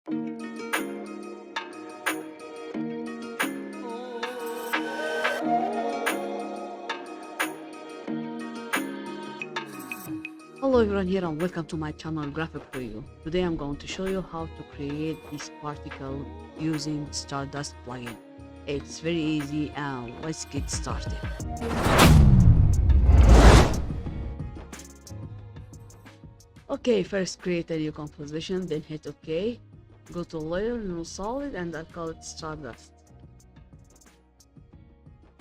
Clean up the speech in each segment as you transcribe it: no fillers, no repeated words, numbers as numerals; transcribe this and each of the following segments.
Hello everyone here and welcome to my channel Graphic for You. Today I'm going to show you how to create this particle using Stardust plugin. It's very easy and let's get started. Okay, first create a new composition, then hit OK. Go to layer, new solid, and I'll call it Stardust.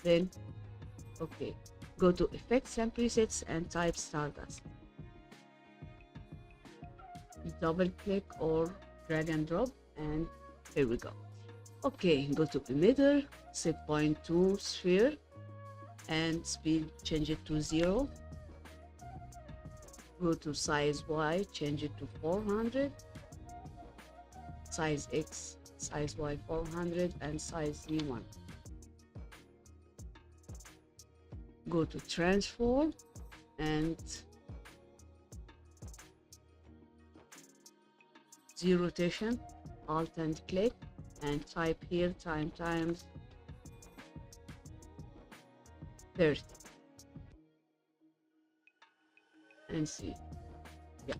Then OK. Go to effects and presets and type Stardust. Double click or drag and drop, and here we go. Okay, go to emitter, set point to sphere, and speed change it to 0. Go to size Y, change it to 400. Size X, size Y 400, and size Z 1. Go to transform and Z rotation, alt and click, and type here time times 30 and see. Yeah,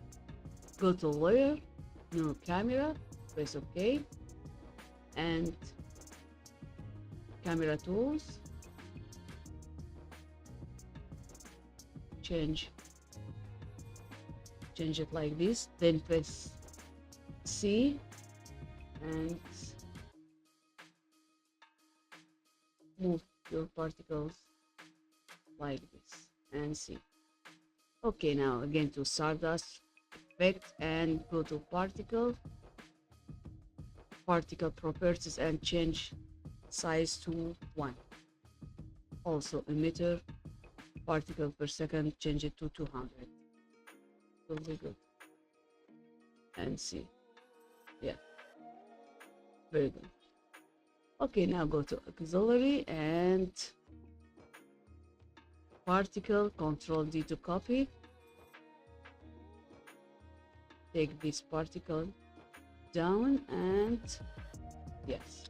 go to layer, new camera, press OK, and camera tools, change it like this, then press C and move your particles like this and see. Okay, now again to Stardust effect and go to particle properties and change size to 1. Also emitter, particle per second, change it to 200. Really good. And see. Yeah, very good. Okay, now go to auxiliary and particle, Control D to copy. Take this particle down and yes.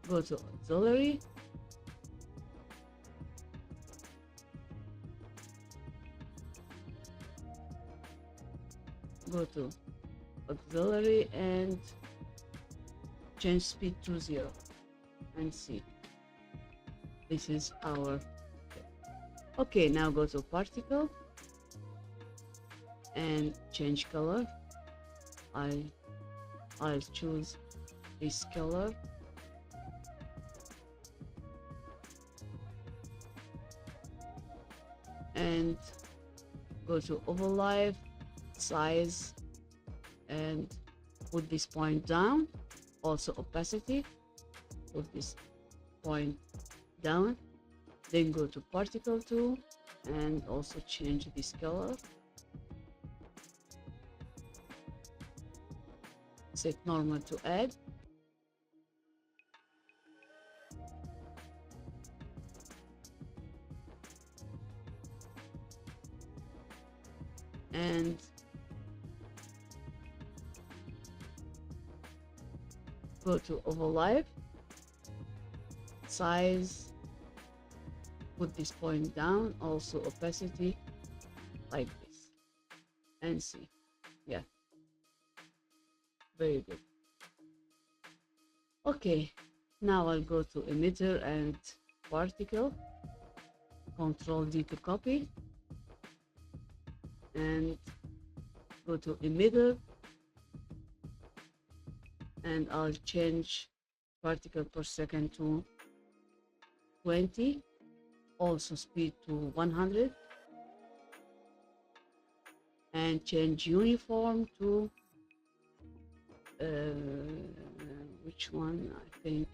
Go to auxiliary. Go to auxiliary and change speed to 0 and see. This is our okay. Now go to particle and change color. I'll choose this color and go to overlay, size, and put this point down. Also opacity, put this point down. Then go to particle tool and also change this color. Set normal to add. And go to overlay, size, put this point down, also opacity like this and see. Yeah, very good. Okay, now I'll go to emitter and particle, Control D to copy, and go to emitter and I'll change particle per second to 20, also speed to 100, and change uniform to which one? I think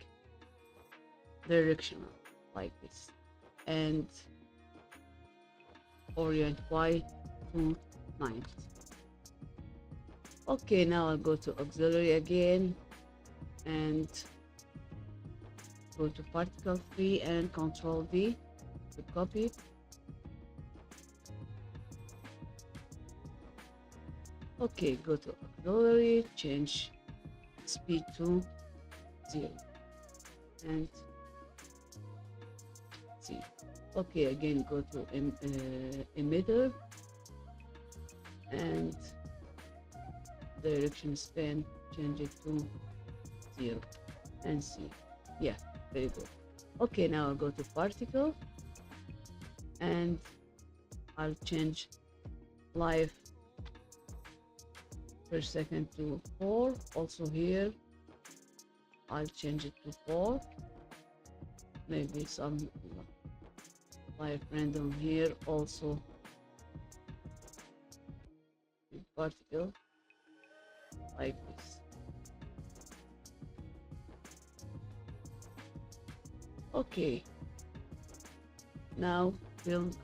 directional like this, and orient Y to 90. Okay, now I'll go to auxiliary again and go to particle 3 and Control D to copy, Okay, go to auxiliary, change speed to 0 and see. Okay, again go to emitter and direction span, change it to 0 and see. Yeah, very good. Okay, now I'll go to particle and I'll change life per second to 4. Also here I'll change it to 4. Maybe some life random here also. Particle like this. Okay, now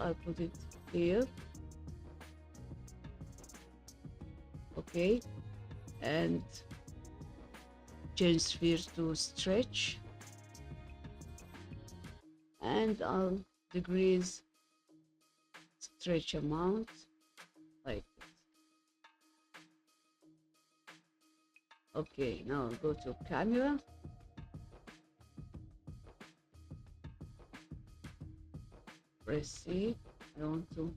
I'll put it here. Okay, and change spheres to stretch, and I'll decrease stretch amount like this. Okay, now I'll go to camera, press C. I want to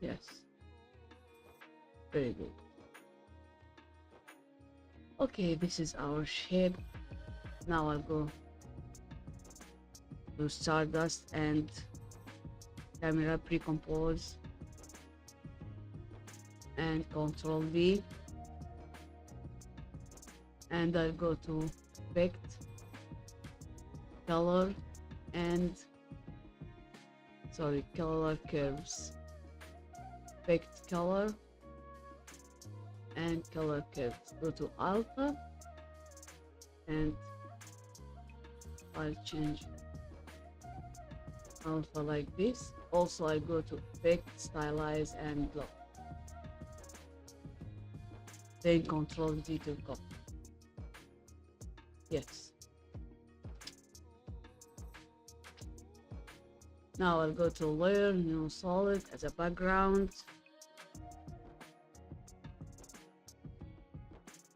yes, very good. Okay, this is our shape. Now I'll go to Stardust and camera pre-compose and Control V, and I'll go to effect, color and color curves, effect, color and color curves. Go to alpha and I'll change alpha like this. Also I go to effect, stylize and block, then Control D to copy. Yes, now I'll go to layer, new solid as a background,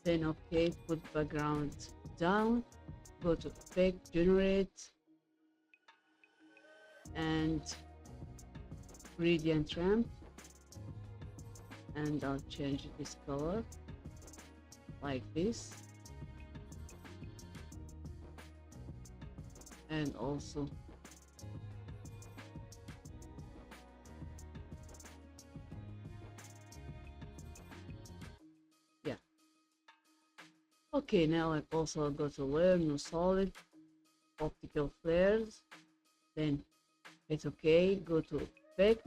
then okay, put background down, go to effect, generate and gradient ramp, and I'll change this color like this, and also yeah. Okay, now I also go to layer, new solid, optical flares, then hit OK, go to effect,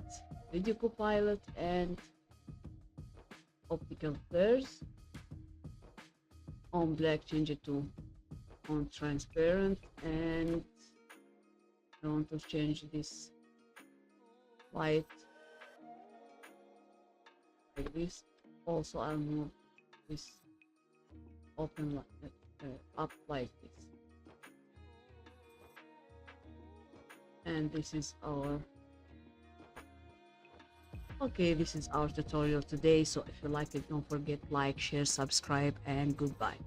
video copilot and optical flares. On black, change it to on transparent, and I want to change this light like this. Also I'll move this open up like this, and this is our this is our tutorial today. So if you like it, don't forget like, share, subscribe, and goodbye.